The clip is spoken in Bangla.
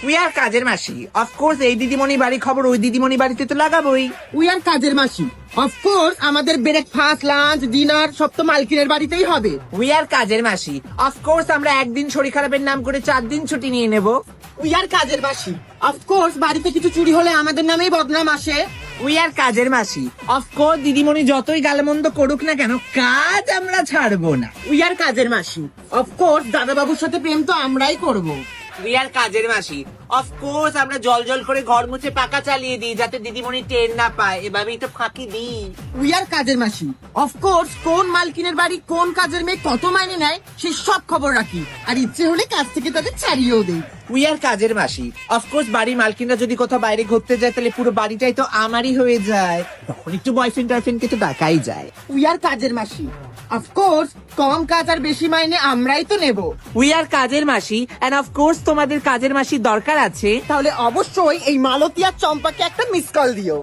উই আর কাজের মাসি। অফকোর্স এই দিদিমণি বাড়ি খবর ওই দিদিমণি বাড়িতে তো লাগাবোই। উই আর কাজের মাসি। অফকোর্স আমাদের ব্রেকফাস্ট, লাঞ্চ, ডিনার সব তো মালকিনের বাড়িতেই হবে। উই আর কাজের মাসি। অফকোর্স আমরা একদিন শরীর খারাপের নাম করে 4 দিন ছুটি নিয়ে নেব। উই আর কাজের মাসি। অফকোর্স বাড়িতে কিছু চুরি হলে আমাদের নামেই বদনাম আসে। উই আর কাজের মাসি। অফকোর্স দিদিমণি যতই গালমন্দ করুক না কেন, কাজ আমরা ছাড়বো না। উই আর কাজের মাসি। অফকোর্স দাদাবাবুর সাথে প্রেম তো আমরাই করব। উই আর কাজের মাসি। অফকোর্স আমরা জল জল করে ঘর মুছে পাকা চালিয়ে দিই যাতে দিদিমণি টের না পায়, এভাবেই তো ফাঁকি দিই। উই আর কাজের মাসি। অফকোর্স কোন মালকিনের বাড়ি কোন কাজের মেয়ে কত মাইনে নেয় সেই সব খবর রাখি, আর ইচ্ছে হলে কাজ থেকে তাদের ছাড়িয়েও দেই। উই আর কাজের মাসি। অফকোর্স বাড়ির মালকিনরা যদি কোথাও বাইরে ঘুরতে যায় তাহলে পুরো বাড়িটাই তো আমারই হয়ে যায়, তখন একটু বয়ফ্রেন্ড টাইফ্রেন্ডকে তো ডাকাই যায়। উই আর কাজের মাসি। অফকোর্স কম কাজ আর বেশি মাইনে আমরাই তো নেব। উই আর কাজের মাসি। এন্ড অফকোর্স তোমাদের কাজের মাসি দরকার আছে, তাহলে অবশ্যই এই মালতী আর চম্পাকে একটা মিস কল দিও।